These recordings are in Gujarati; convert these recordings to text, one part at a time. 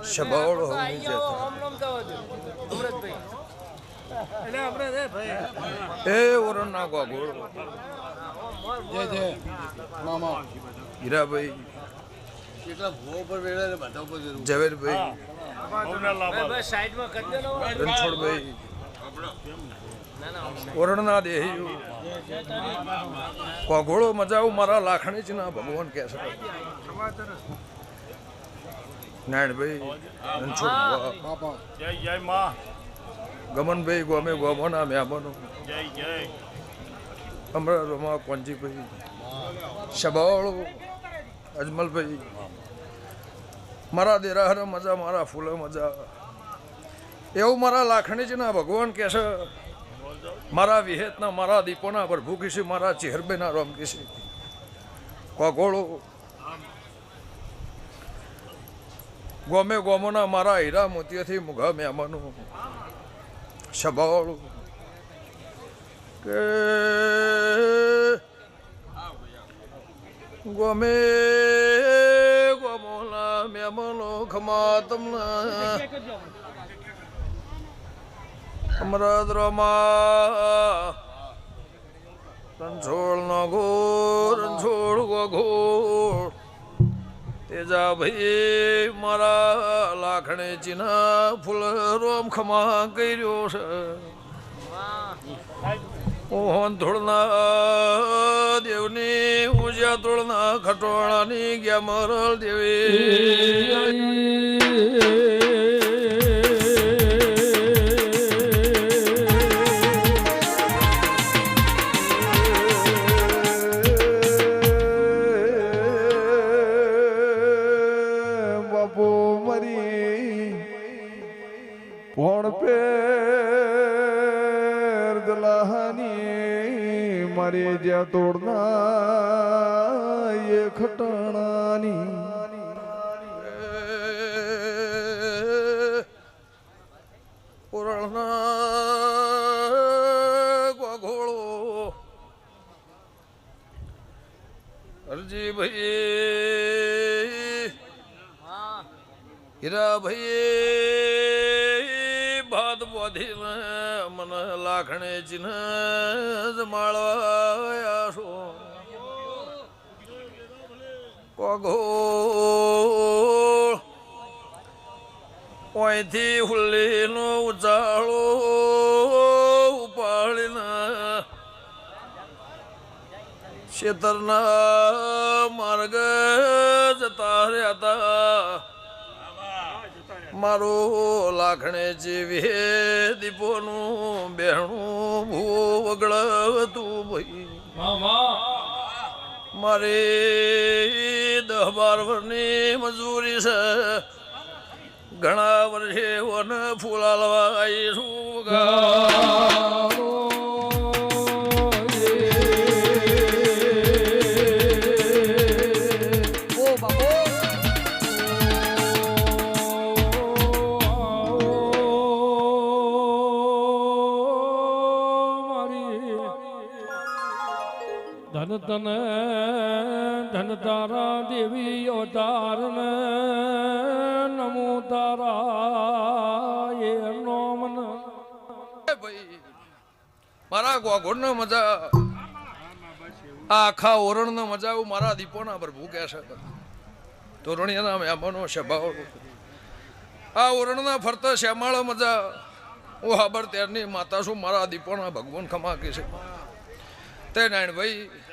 શબાવળો એ ઓરણ ના ગોગોળ હીરાભાઈ ઝવેરભાઈ રણછોડભાઈ ઓરણના દેહી કોઘોળો મજાવું મારા લાખણી જ ના ભગવાન કે છે નારાયણભાઈ રણછોડ ગમનભાઈ ગોમે ગોમોના મહેમાનો અમરામાં કોંજીભાઈ શબાવળો અજમલભાઈ મારા દેરાહર મજા મારા ફૂલે મજા એવું મારા લાખણી જ ના ભગવાન કે છે મારા વિહેતના મારા દીપોના પ્રભુ કિસી મારા ચેહરબેના રામ કિસી કોગોળો ગોમે ગોમોના મારા હીરા મોતીઓથી મુઘા મહેમાનો શબાવળો કે ગોમે ગોમોના મહેમાનો ખમા તમના અમરાદ્રમાં રણછોડ નો ઘોર રણછોડ ગોઘોળ તેજા ભાઈ મારા લાખણે ચીના ફૂલ રોમ ખમા કર્યો છે ઓહન ધોળના દેવની ઉજ્યા તોળના ખટોળાની ગયા મરલ દેવી કોણ પેર દલાની મારે જ્યાં તોડના એ ખટાણાની પુરાણના ગોઘોળો અરજીભાઈ હીરાભાઈ ભાત બોધીને મને લાખણે ચિહ્ન માળવા છો કોઘોળ ઓયથી હુલ્લીનો ઉજાળો ઉપાડીને ખેતરના માર્ગ જતા રહ્યા હતા મારો લાખણે જેવી દીપોનું બહેણું ભૂ વગળતું ભાઈ મારે 10-12 વર્ષની મજૂરી છે ઘણા વર્ષે વન ફૂલાલવા આવીશું ધન તને ધન તારા દેવી અવતારને નમો તારા એ નોમન ભાઈ મારા ગોઘોળના મજા આખા ઓરણના મજા મારા દીપોના પ્રભુ કે છે તોરણિયાના મહેમાનો સ્વભાવ આ ઓરણના ફરતા શ્યામાળ મજા ઓ હાબર ત્યારની માતા શું મારા દીપોના ભગવાન ખમા કે છે તે નારાયણભાઈ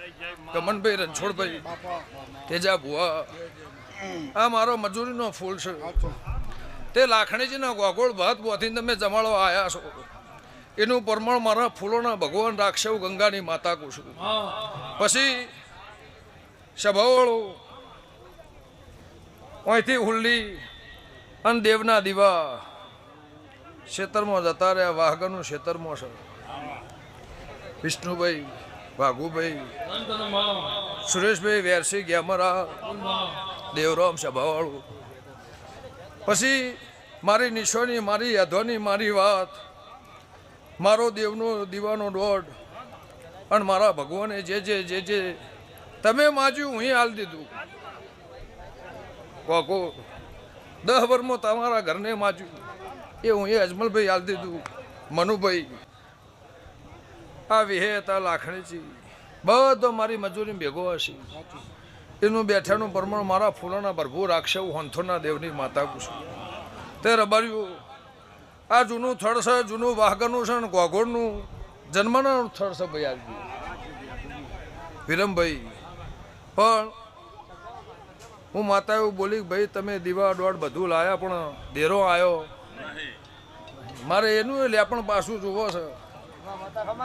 ગમનભાઈ રણછોડભાઈ તેજા ભુવા આ મારો મજૂરીનો ફૂલ છે તે લાખણીજીના ગોગોળ ભાત બોથીને તમે જમાડવા આવ્યા છો એનું પ્રમાણ મારા ફૂલોના ભગવાન રાખશે ગંગાની માતા કુશું પછી સભાવળો અહીંથી હુલ્લી અને દેવના દીવા ખેતરમાં જતા રહ્યા વાહગરનું ખેતરમાં છે વિષ્ણુભાઈ ભાગુભાઈ સુરેશભાઈ વેરસી ગ્યામરા દેવરામ સભાવાળું પછી મારી નિશાની મારી યાદવાની મારી વાત મારો દેવનો દીવાનો દોડ અને મારા ભગવાને જે તમે માજ્યું હું હાલ દીધું કોકો 10 વર્ષમાં તમારા ઘરને માજ્યું એ હું એ અજમલભાઈ હાલ દીધું મનુભાઈ આ વિહેતા લાખણીજી બધો મારી મજૂરી ભેગો હશે એનું બેઠાનું પ્રમાણ મારા ફૂલોના ભરપૂર રાખશે હું હંથોના દેવની માતા પૂછું તે રબાર્યું આ જૂનું થડ છે જૂનું વાહગરનું છે ને ગોગોળનું જન્મનું થડ છે ભાઈ આવ્યું વિરમભાઈ પણ હું માતા એવું બોલી ભાઈ તમે દીવા દોડ બધું લાયા પણ દેરો આવ્યો મારે એનું લે પણ પાછું જોવો છે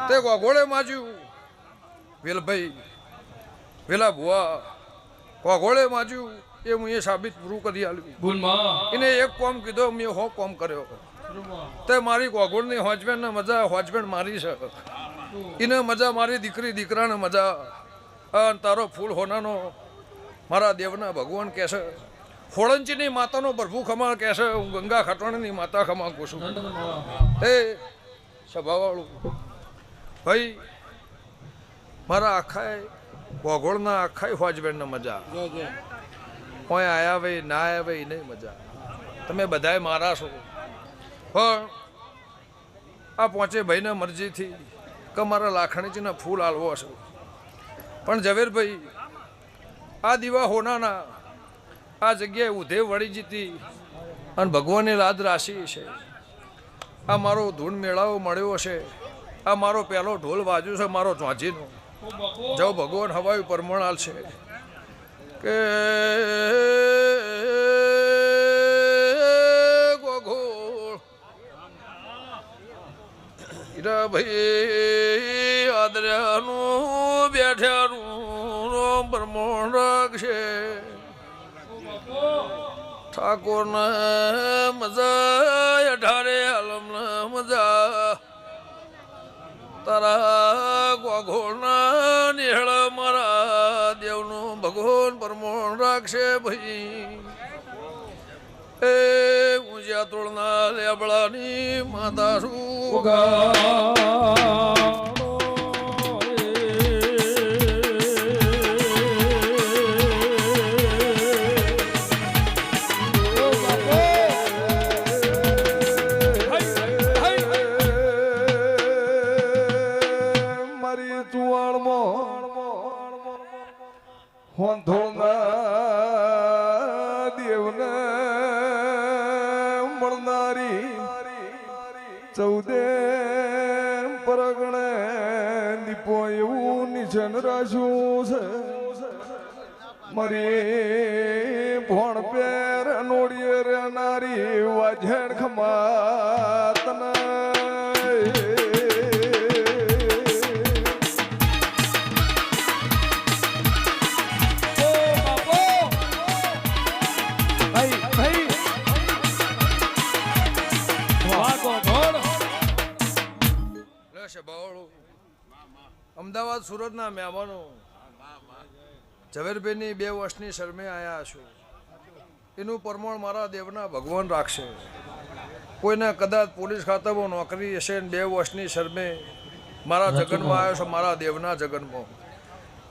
તે ગોગોળે માજ્યું વેલભાઈ વેલા ભુવા ગોગોળે માજ્યું એ હું એ સાબિત પૂરું કરી આલ્યું એને એક કોમ કીધો મેં હો કોમ કર્યો તે મારી ગોગોળની હોજબેન્ડ મજા હોજબેન્ડ મારી છે એને મજા મારી દીકરી દીકરાને મજા અને તારો ફૂલ હોનાનો મારા દેવના ભગવાન કહેશે હોળંચીની માતાનો પ્રભુ ખમા કહેશે હું ગંગા ખાટવાણીની માતા ખમા કહું છું એ સભાવાળું ભાઈ મારા આખાય ગોગોળના આખાય હોજબેન્ડને મજા કોઈ આયા ભાઈ ના આયા ભાઈ નહીં મજા તમે બધાય મારા છો પણ આ પહોંચે ભાઈના મરજીથી કે મારા લાખણીજીના ફૂલ આલવો છે પણ ઝવેરભાઈ આ દીવા હોનાના આ જગ્યાએ ઉધે વળી જીતી અને ભગવાનની લાદ રાશિ છે આ મારો ધૂન મેળાવો મળ્યો છે આ મારો પહેલો ઢોલ વાજ્યો છે મારો ચોંચીનો જો ભગવાન હવાયું પરમણાલ છે કે ગોગોળ હીરા ભાઈ આદર્યાનું બેઠ્યાનું પરમણ રાખશે ઠાકોરને મજા અઢારે આલમના મજા તારા ગોગોળના નિહળ મારા દેવનું ભગવાન પરમોણ રાખશે ભાઈ એ ઊંઝા તોળના લેબડાની માતા હોંધોળના દેવને મળનારી 14 પરગણે દીપો એવું નિશાન રાખ્યું છે મારી ભણ પેર નોડીએ રહેનારી વાજણ ખમા તને અમદાવાદ સુરતના મહેમાનો ઝવેરભાઈની 2 વર્ષની શરમે આવ્યા છો એનું પ્રમાણ મારા દેવના ભગવાન રાખશે કોઈને કદાચ પોલીસ ખાતામાં નોકરી હશે ને 2 વર્ષની શરમે મારા જગનમાં આવ્યો છે મારા દેવના જગનમાં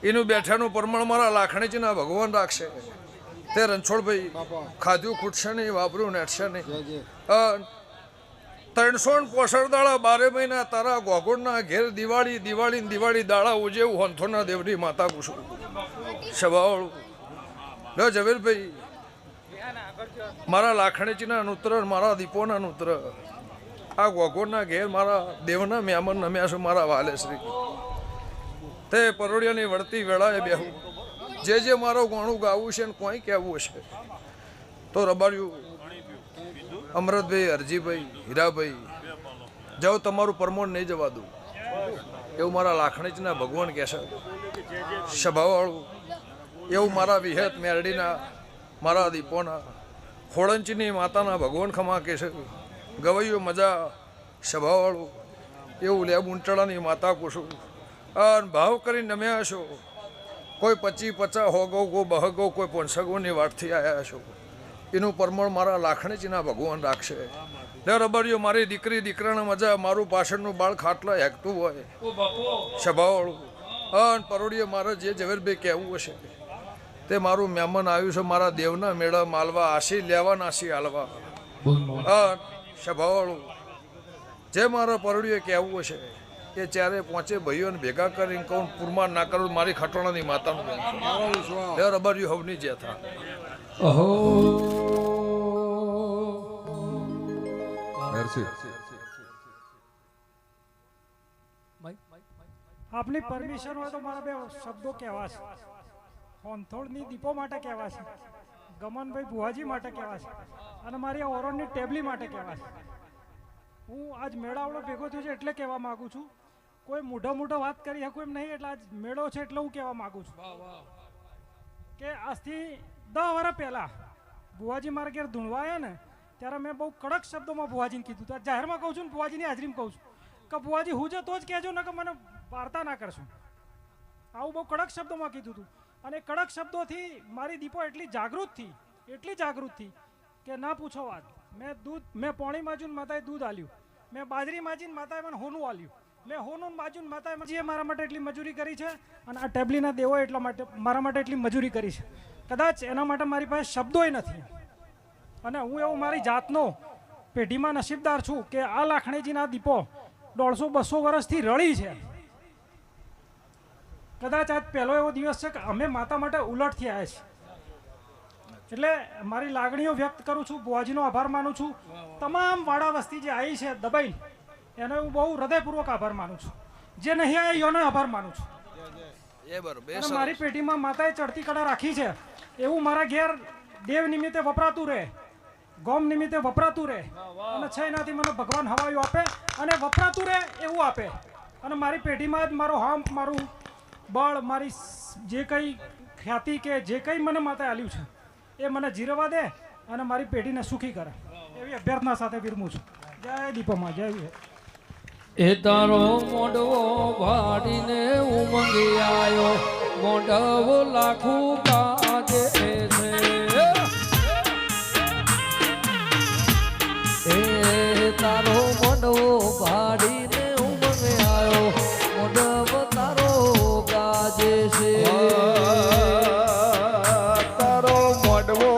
એનું બેઠાનું પ્રમાણ મારા લાખણીજીના ભગવાન રાખશે તે રણછોડભાઈ ખાધું ખૂટશે નહીં વાપર્યું નેટશે નહીં 365 દાડા 12 મહિના તારા ગોગોળના ઘેર દિવાળી દિવાળી દિવાળી દાડા ઉજેવું હંથોના દેવની માતા પૂછું સભાવાળું લો ઝવેરભાઈ મારા લાખણીજીના નૂત્ર મારા દીપોના નૂત્ર આ ગોગોળના ઘેર મારા દેવના મહેમાન નમ્યા છે મારા વાલેશ્રી તે પરોડિયાની વળતી વેળાએ બેહું જે મારો ગાણું ગાવું છે ને કોઈ કહેવું છે તો રબાર્યું અમરતભાઈ હરજીભાઈ હીરાભાઈ જાઓ તમારું પરમોણ નહીં જવા દઉં એવું મારા લાખણીજીના ભગવાન કહેશે સભાવાળું એવું મારા વિહેત મેરડીના મારા દીપોના હોળંચીની માતાના ભગવાન ખમા કહેશે ગવૈયો મજા સભાવાળું એવું લેબ ઊંટડાની માતા કુશું અને ભાવ કરીને નમ્યા છો કોઈ 25-50 હોગો ગો બહગો કોઈ 500 વાટથી આવ્યા છો એનું પરમણ મારા લાખણીજીના ભગવાન રાખશે લે રબડિયો મારી દીકરી દીકરાના મજા મારું પાછળનું બાળ ખાટલા હેકતું હોય સભાવાળું અને પરોડીએ મારે જે ઝવેરભાઈ કહેવું હશે તે મારું મહેમાન આવ્યું છે મારા દેવના મેળા માલવા આશી લેવા નાશી હાલવા સભાવાળું જે મારા પરડીએ કહેવું છે એ ચારે પાંચે ભાઈઓને ભેગા કરીને કહું પૂરમાં ના કરું મારી ખટોણાની માતાનું બેન છે રબર્યું હવની જે થા અહો આપની પરમિશન હોય તો મારા બે શબ્દો કહેવા છે. હોંથોડની દીપો માટે કહેવા છે, ગમનભાઈ ભુવાજી માટે કહેવા છે અને મારી આ ઓરોડની ટેબલી માટે કહેવા છે. હું આજ મેળાવડો ભેગો થયો છે એટલે કહેવા માગું છું. કોઈ મોઢો વાત કરી શકું એમ નહીં, એટલે આજ મેળો છે એટલે હું કહેવા માગું છું કે આજથી 10 વર્ષ પહેલાં ભુવાજી મારા ઘેર ધૂણવા આવ્યા ને ત્યારે મેં બહુ કડક શબ્દોમાં ભુવાજીને કીધું હતું. જાહેરમાં કહું છું ને ભુવાજીની હાજરીમાં કહું છું કે ભુવાજી હું છે તો જ કહેજો ને કે મને વાર્તા ના કરશો. આવું બહુ કડક શબ્દોમાં કીધું હતું અને કડક શબ્દોથી મારી દીપો એટલી જાગૃત થઈ કે ના પૂછો વાત. મેં પોણી માજુન માતાએ દૂધ આલ્યું, મેં બાજરી માજીને માતાએ મને હોનું આલ્યું, મેં હોનું માજુન માતાએ મારા માટે એટલી મજૂરી કરી છે અને આ ટેબલીના દેવો એટલા માટે મારા માટે એટલી મજૂરી કરી છે. કદાચ એના માટે મારી પાસે શબ્દોય નથી અને હું એવું મારી જાતનો પેઢીમાં નસીબદાર છું કે આ લાખણીજીના દીપો 150-200 વર્ષથી રળી છે. કદાચ આજ પહેલો એવો દિવસ છે કે અમે માતા માટે ઉલટ થયા છીએ. એટલે મારી લાગણીઓ વ્યક્ત કરું છું, બુવાજીનો આભાર માનું છું. તમામ વાડા વસ્તી જે આવી છે દબાઈ એનો હું બહુ હૃદયપૂર્વક આભાર માનું છું. જે નહીં આવ્યા એનો આભાર માનું છું. અને મારી પેઢીમાં માતાએ ચડતી કડા રાખી છે એવું મારા ઘેર દેવ નિમિત્તે વપરાતું રહે, ગોમ નિમિત્તે વપરાતું રહે અને છે એનાથી મને ભગવાન હવાયું આપે અને વપરાતું રહે એવું આપે. અને મારી પેઢીમાં જ મારો હંપ, મારું બળ, મારી જે કંઈ ખ્યાતિ કે જે કંઈ મને માતાએ આલ્યું છે એ મને જીરવા દે અને મારી પેઢીને સુખી કરે એવી અભ્યર્થના સાથે વિરમું છું. જય દીપોમાં, જય એ તારો મોઢવો ભાડીને ઉમંગી આવ્યો, મોઢવો લાખું કાજે છે. એ તારો મોઢવો ભાડીને ઉમંગી આવ્યો, મોઢવો તારો કાજે છે. તારો મોડવો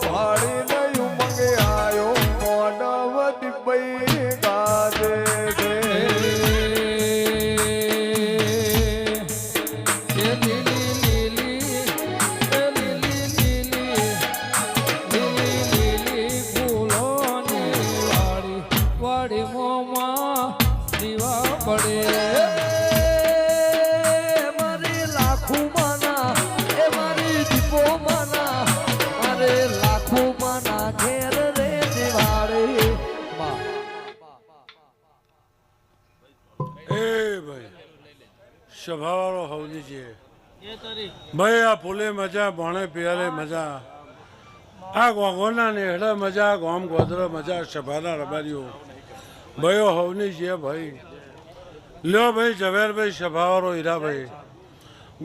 ભાડી નહીં ઉમંગે આયો, મોડવ દીપઈ ગાજે છે. વાડી મોમાં દીવા પડે મારી લાખું માના, એ મારી દીપો માના, મારે લાખું માના ઘેર રે દિવાળે. એ ભાઈ સ્વભાવવાળો હવજી છે ભાઈ. આ ફૂલે મજા, ભણે પિયારે મજા, આ ગોગોના નેહડે મજા, ગોમ ગોધર મજા, સભાના રબારીઓ ભાઈઓ હવની છે ભાઈ. લ્યો ભાઈ ઝવેરભાઈ સભાવાળો હીરાભાઈ,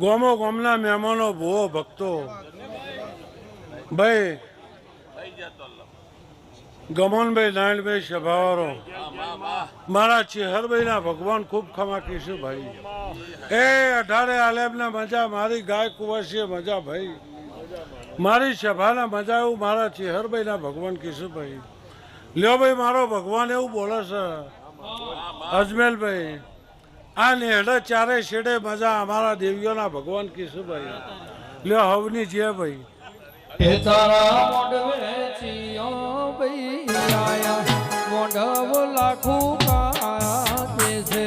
ગોમો ગોમના મહેમાનો, ભૂવો ભક્તો ભાઈ, ગમનભાઈ નારાયણભાઈ સભાવાળો, મારા ચેહરભાઈના ભગવાન ખૂબ ખમા કહીશું ભાઈ. એ 18 આલેમના મજા, મારી ગાય કુંવરસીએ મજા ભાઈ, મારી સભાના મજા એવું મારા ચેહરભાઈના ભગવાન કહીશું ભાઈ. લ્યો ભાઈ મારો ભગવાન એવું બોલે છે અજમેલભાઈ, આ નેહડે ચારે શેડે મજા, અમારા દેવીઓના ભગવાન કહીશું ભાઈ. લ્યો હવની જે ભાઈ. એ તારા મોઢવે ચિયો ભઈ આયા, મોઢવ લાખું કાજે છે.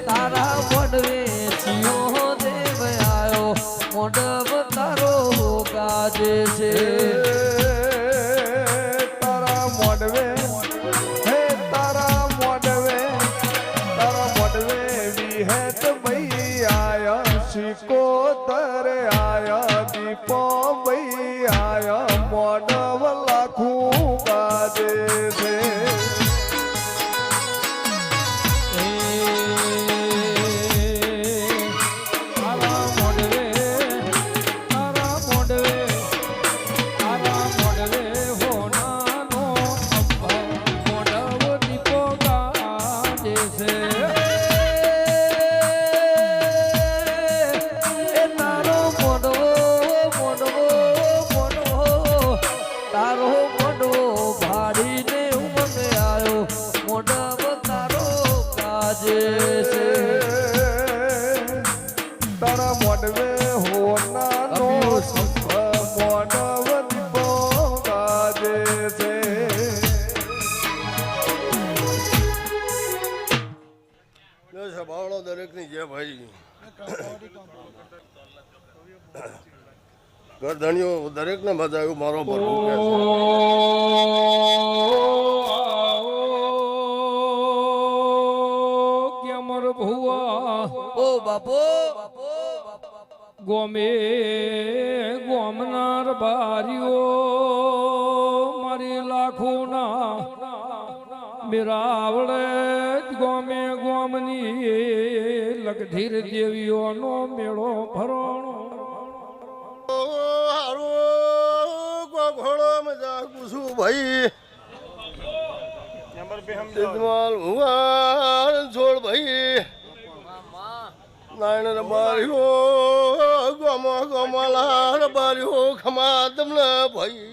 તારા મોઢવે ચિયો દેવ આયો, મોઢવ તારો કાજે છે. તારા મોડવે વિહેત ભાઈ આયા, સિકોતર આયા, દીપો ભાઈ આયા, મોડવ લાખું ગાજે છે. તારા મોઢવે હોનાનો અંબા, મોઢવ દીપો ગાજે છે. મોડવે હોનાનો મોડવ દીપો ગાજે છે સભાવાળો દરેકની જે ભાઈ ગરધણીઓ દરેકને મજા આવ્યું મારો ભરવું કે છે. કેમર ભુવા ઓ બાપો ગોમે ગોમનાર બારીઓ મારી લાખોના મિરાવડે ગોમે ગોમની લગધીર દેવીઓનો મેળો ભરણો ઘોડો મજા કુસુ ભાઈ સિદ્ધમાલ ભુવાન છોડ ભાઈ નાયણ રબારીઓ ગમો ગમલા રબારીઓ ખમા તમને ભાઈ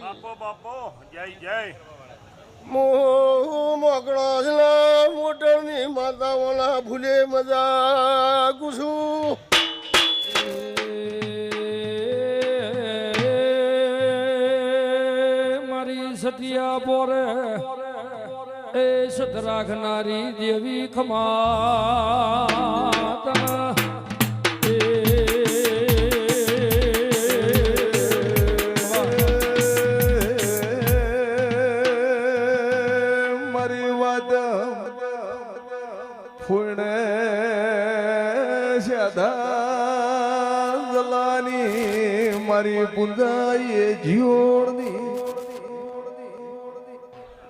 મોકળા છલા મોટરની માતાઓના ભૂલે મજા કુસુ મારી સતિયા પોરે એ સત રાખનારી દેવી ખમાતા મારી વાત ફૂણે શાદાની મારી પુંજાઈએ જીઓડની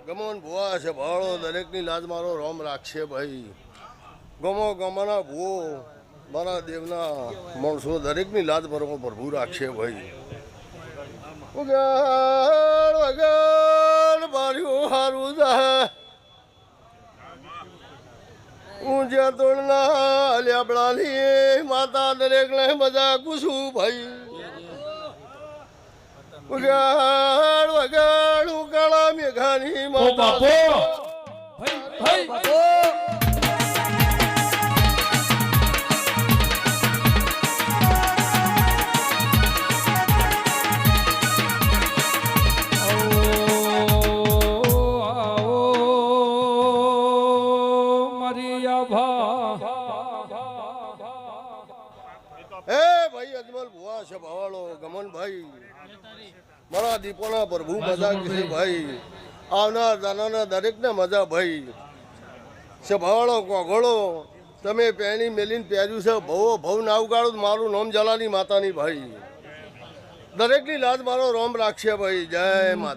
ગમોન ભુવા છે ભાળો દરેકની લાજ મારો રોમ રાખશે ભાઈ ગમો ગમાના ભૂવો મારા દેવના માણસો દરેકની લાજ મારો પ્રભુ રાખશે ભાઈ ઉગાડ વગાડ બારીઓ હારું જા ઊંચે તોડના લેબડાની માતા દરેકને મજા કુસું ભાઈ ઉગાડ વગાડ ઉકાળા મેઘાની માતા હે ભાઈ અજમલ ભુવા છે ભાવાળો ગમન ભાઈ મારા દીપોના પ્રભુ મજા કીધી ભાઈ આવનાર જાનારના દરેકને મજા ભાઈ છે ભાવાળો કોગળો તમે પેણી મેલીને પહેર્યું છે ભવો ભવ ના ઉગાડું મારું નામ જલાની માતાની ભાઈ દરેકની લાજ મારો રોમ રાખશે ભાઈ જય માતા.